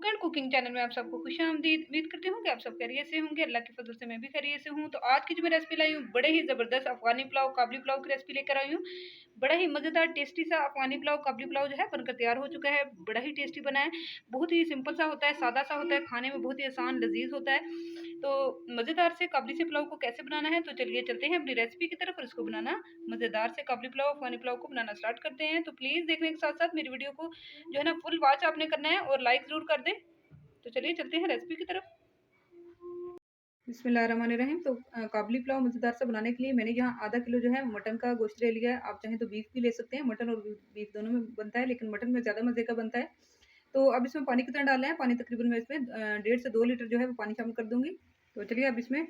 Cook and cooking channel में आप सबको खुशामदीद। उम्मीद करती हूँ कि आप सब खैरियत से होंगे। अल्लाह के फजल से मैं भी खैरियत से हूँ। तो आज की जो मैं रेसिपी लाई हूँ, बड़े ही ज़बरदस्त अफगानी पुलाव काबली पुलाव की रेसिपी लेकर आई हूँ। बड़ा ही मज़ेदार टेस्टी सा अफगानी पुलाव काबली पुलाव जो है बनकर तैयार हो चुका है। बड़ा ही टेस्टी बना है, बहुत ही सिंपल सा होता है, सादा सा होता है, खाने में बहुत ही आसान लजीज होता है। तो मज़ेदार से काबली से पुलाव को कैसे बनाना है, तो चलिए चलते हैं अपनी रेसिपी की तरफ और इसको बनाना मज़ेदार से काबली पुलाव अफगानी पुलाव को बनाना स्टार्ट करते हैं। तो प्लीज़ देखने के साथ साथ मेरी वीडियो को जो है ना फुल वॉच आपने करना है और लाइक ज़रूर कर दें। तो चलिए चलते हैं रेसिपी की तरफ। बिस्मिल्लाहिर्रहमानिर्रहीम। तो काबली पुलाव मज़ेदार से बनाने के लिए मैंने यहाँ आधा किलो जो है मटन का गोश्त ले लिया है। आप चाहें तो बीफ भी ले सकते हैं, मटन और बीफ दोनों में बनता है, लेकिन मटन में ज़्यादा मज़े का बनता है। तो अब इसमें पानी कितना डालना है, पानी तकरीबन मैं इसमें 1.5 से 2 लीटर जो है वो पानी शामिल कर दूँगी। तो चलिए अब इसमें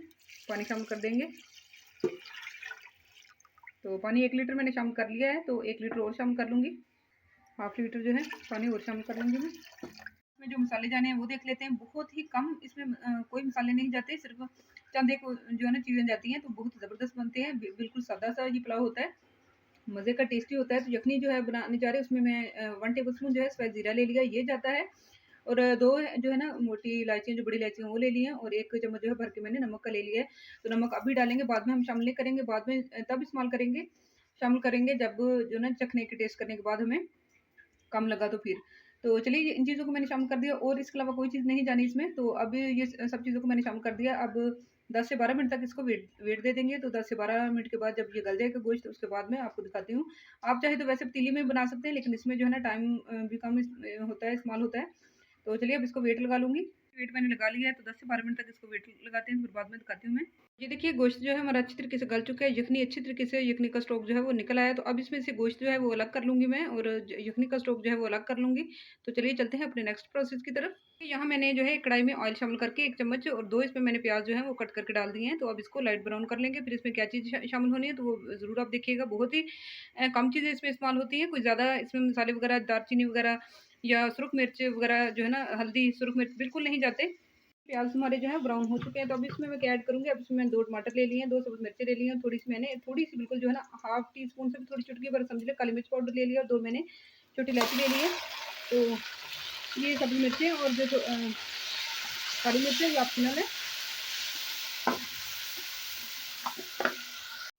पानी शामिल कर देंगे। तो पानी 1 लीटर मैंने शामिल कर लिया है, तो 1 लीटर और शामिल कर लूँगी। हाफ लीटर जो है पानी और शामिल कर लूँगी मैं। इसमें जो मसाले जाने हैं वो देख लेते हैं। बहुत ही कम इसमें कोई मसाले नहीं जाते, सिर्फ चंद एक जो है ना चीज़ें जाती हैं, तो बहुत ज़बरदस्त बनते हैं। बिल्कुल सादा सा ये पुलाव होता है, मज़े का टेस्टी होता है। तो यखनी जो है बनाने जा रहे हैं, उसमें मैं 1 टेबल स्पून जो है सफ़ेद ज़ीरा ले लिया, ये जाता है। और 2 जो है ना मोटी इलायचियाँ, जो बड़ी इलायची वो ले ली हैं, और 1 चम्मच जो है भर के मैंने नमक का ले लिया है। तो नमक अभी डालेंगे, बाद में हम शामिल नहीं करेंगे, बाद में तब इस्तेमाल करेंगे, शामिल करेंगे जब जो ना चखने के टेस्ट करने के बाद हमें कम लगा तो फिर। तो चलिए इन चीज़ों को मैंने शामिल कर दिया, और इसके अलावा कोई चीज़ नहीं जानी इसमें। तो अब ये सब चीज़ों को मैंने शामिल कर दिया। अब 10 से 12 मिनट तक इसको वेट वेट दे देंगे। तो 10 से 12 मिनट के बाद जब ये गल जाएगा गोश्त, उसके बाद मैं आपको दिखाती हूँ। आप चाहे तो वैसे पतीली में बना सकते हैं, लेकिन इसमें जो है ना टाइम भी कम होता है, इस्तेमाल होता है। तो चलिए अब इसको वेट लगा लूँगी। वेट मैंने लगा लिया है, तो 10 से 12 मिनट तक इसको वेट लगाते हैं, फिर बाद में दिखाती हूँ मैं। ये देखिए गोश्त जो है हमारा अच्छी तरीके से गल चुका है। यखनी अच्छी तरीके से, यखनी का स्टॉक जो है वो निकल आया। तो अब इसमें से गोश्त जो है वो अलग कर लूँगी मैं, और यखनी का स्टॉक जो है वो अलग कर लूँगी। तो चलिए चलते हैं अपने नेक्स्ट प्रोसेस की तरफ। यहाँ मैंने जो है कढ़ाई में ऑयल शामिल करके 1 चम्मच और 2 इसमें मैंने प्याज जो है वो कट करके डाल दिए हैं। तो अब इसको लाइट ब्राउन कर लेंगे। फिर इसमें क्या चीज़ शामिल होनी है, तो वो ज़रूर आप देखिएगा। बहुत ही कम चीज़ें इसमें इस्तेमाल होती हैं, कोई ज़्यादा इसमें मसाले वगैरह, दालचीनी वगैरह या सुरख मिर्च वगैरह जो है ना, हल्दी, सुरख मिर्च बिल्कुल नहीं जाते। प्याज हमारे जो है ब्राउन हो चुके हैं, तो अब इसमें मैं क्या ऐड करूँगी। अब इसमें मैंने 2 टमाटर ले लिए हैं, 2 सब्ज़ मिर्ची ले ली हैं, थोड़ी-सी बिल्कुल जो है ना हाफ टी स्पून से भी थोड़ी चुटकी भर समझ लें काली मिर्च पाउडर ले लिया, और 2 मैंने छोटी इलायची ले ली है। तो ये सब्ज़ मिर्चें और जो काली मिर्च है ये ऑप्शनल है।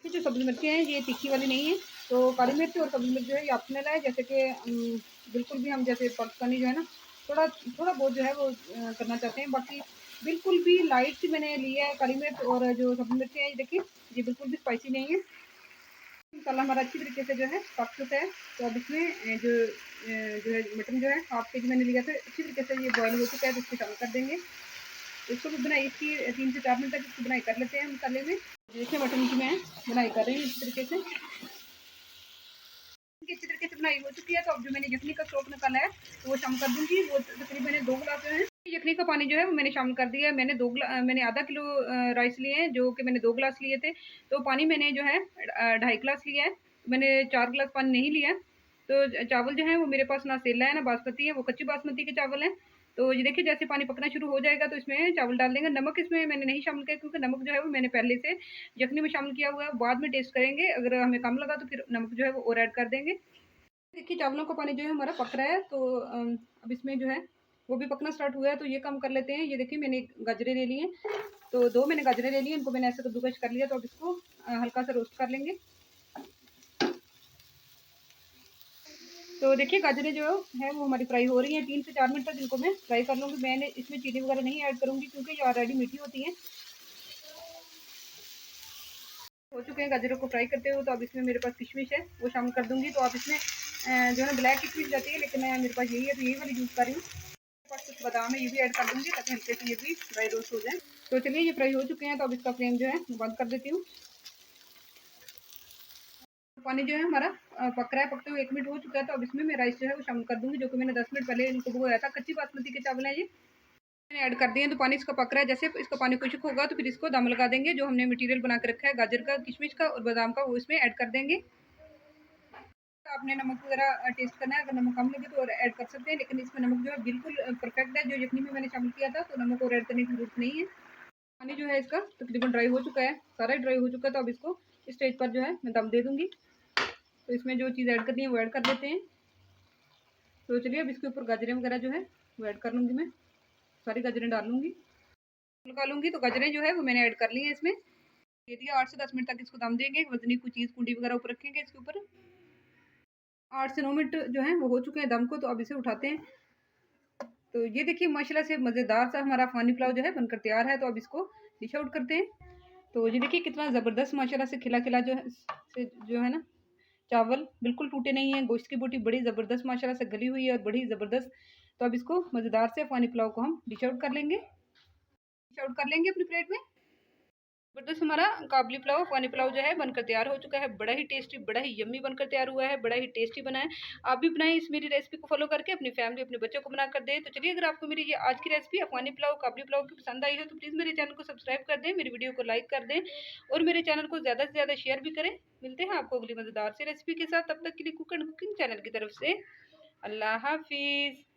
ये जो सब्ज़ी मिर्चें हैं ये तीखी वाली नहीं है। तो काली मिर्च और सब्ज़ी मिर्च जो है ये ऑप्शनल है। जैसे कि बिल्कुल भी हम जैसे पाकिस्तानी जो है ना थोड़ा थोड़ा बहुत जो है वो करना चाहते हैं। बाकी बिल्कुल भी लाइट सी मैंने ली है काली मिर्च, और जो सब्ज़ी मिर्चें हैं ये देखिए ये बिल्कुल भी स्पाइसी नहीं है। मसाला हमारा अच्छी तरीके से जो है पक चुका है। तो अब इसमें जो है मटन जो है हाफ केजी मैंने लिया था, अच्छी तरीके से ये बॉयल हो चुका है, तो इसको शामिल कर देंगे। इसको भी बनाई इसकी 3 से 4 मिनट तक इसकी बनाई कर लेते हैं मसाले में। देखिए मटन की मैं बनाई कर रही हूँ इस तरीके से, अच्छी तरीके से बनाई हो चुकी है। तो अब जो मैंने यखनी का स्टॉक निकाला है तो वो शामिल कर दूंगी। वो तकरीबन मैंने 2 गिलास जो है यखनी का पानी जो है वो मैंने शामिल कर दिया है। मैंने आधा किलो राइस लिए हैं, जो कि मैंने 2 गिलास लिए थे। तो पानी मैंने जो है 2.5 गिलास लिया है, मैंने 4 गिलास पानी नहीं लिया। तो चावल जो है वो मेरे पास ना सेला है ना बासमती है, वो कच्ची बासमती के चावल हैं। तो ये देखिए जैसे पानी पकना शुरू हो जाएगा तो इसमें चावल डाल देंगे। नमक इसमें मैंने नहीं शामिल किया, क्योंकि नमक जो है वो मैंने पहले से यखनी में शामिल किया हुआ है। बाद में टेस्ट करेंगे, अगर हमें कम लगा तो फिर नमक जो है वो और ऐड कर देंगे। देखिए चावलों का पानी जो है हमारा पक रहा है। तो अब इसमें जो है वो भी पकना स्टार्ट हुआ है, तो ये कम कर लेते हैं। ये देखिए मैंने गाजरें ले ली हैं, तो 2 मैंने गाजरें ले ली हैं, इनको मैंने ऐसे कद्दूकस कर लिया। तो अब इसको हल्का सा रोस्ट कर लेंगे। तो देखिए गाजरें जो है वो हमारी फ्राई हो रही हैं। 3 से 4 मिनट तक इनको मैं फ्राई कर लूँगी। मैंने इसमें चीनी वगैरह नहीं ऐड करूँगी, क्योंकि ये ऑलरेडी मीठी होती हैं। हो चुके हैं गाजरों को फ्राई करते हुए। तो अब इसमें मेरे पास किशमिश है, वो शामिल कर दूँगी। तो आप इसमें जो है ना ब्लैक किशमिश जाती है, लेकिन मेरे पास यही है, तो यही वाली यूज़ कर रही हूँ। मेरे पास कुछ बादाम है, ये भी ऐड कर दूँगी, ताकि हल्के से ये भी ड्राई रोस्ट हो जाए। तो चलिए ये फ्राई हो चुके हैं, तो अब इसका फ्लेम जो है बंद कर देती हूँ। पानी जो है हमारा पक रहा है, पकते हुए 1 मिनट हो चुका है। तो अब इसमें मैं राइस जो है वो शामिल कर दूँगी, जो कि मैंने 10 मिनट पहले इनको भिगोया था। कच्ची बासमती के चावल हैं ये, मैंने ऐड कर दिए हैं। तो पानी इसका पक रहा है, जैसे इसका पानी खुश्क होगा तो फिर इसको दम लगा देंगे। जो हमने मटीरियल बना के रखा है गाजर का, किशमिश का और बादाम का, वो इसमें ऐड कर देंगे। आपने नमक वगैरह टेस्ट करना है, अगर नमक कम लगे तो और ऐड कर सकते हैं, लेकिन इसमें नमक जो है बिल्कुल परफेक्ट है। जो यखनी में मैंने शामिल किया था, तो नमक और ऐड करने की जरूरत नहीं है। पानी जो है इसका तकरीबन ड्राई हो चुका है, सारा ही ड्राई हो चुका है। तो अब इसको इस स्टेज पर जो है मैं दम दे दूँगी। तो इसमें जो चीज़ ऐड करनी है वो ऐड कर देते हैं। तो चलिए अब इसके ऊपर गाजरें वगैरह जो है वो ऐड कर लूँगी मैं, सारी गाजरें डाल लूँगी। निकालूंगी तो गाजरें जो है वो मैंने ऐड कर ली है इसमें। दे दिया 8 से 10 मिनट तक इसको दम देंगे। वजनी कोई चीज़ कुंडी वगैरह ऊपर रखेंगे इसके ऊपर। 8 से 9 मिनट जो है वो हो चुके हैं दम को, तो अब इसे उठाते हैं। तो ये देखिए माशाल्लाह से मज़ेदार सा हमारा अफ़गानी पुलाव जो है बनकर तैयार है। तो अब इसको डिश आउट करते हैं। तो ये देखिए कितना ज़बरदस्त माशाल्लाह से खिला-खिला जो है ना, चावल बिल्कुल टूटे नहीं हैं। गोश्त की बोटी बड़ी ज़बरदस्त माशाल्लाह से गली हुई है और बड़ी ज़बरदस्त। तो अब इसको मज़ेदार से अफ़गानी पुलाव को हम डिश आउट कर लेंगे। डिश आउट कर लेंगे अपनी प्लेट में। ज़बरदस्त हमारा काबली पुलाव, अफ़गानी पुलाव जो है बनकर तैयार हो चुका है। बड़ा ही टेस्टी, बड़ा ही यम्मी बनकर तैयार हुआ है। बड़ा ही टेस्टी बना है। आप भी बनाएं इस मेरी रेसिपी को फॉलो करके अपनी फैमिली, अपने बच्चों को बना कर दें। तो चलिए, अगर आपको मेरी ये आज की रेसिपी अफ़गानी पुलाव, काबली पुलाव की पसंद आई हो तो प्लीज़ मेरे चैनल को सब्सक्राइब कर दें, मेरी वीडियो को लाइक कर दें और मेरे चैनल को ज़्यादा से ज़्यादा शेयर भी करें। मिलते हैं आपको अगली मज़ेदार सी रेसिपी के साथ। तब तक के लिए कुक एंड कुकिंग चैनल की तरफ से अल्लाह हाफ़िज़।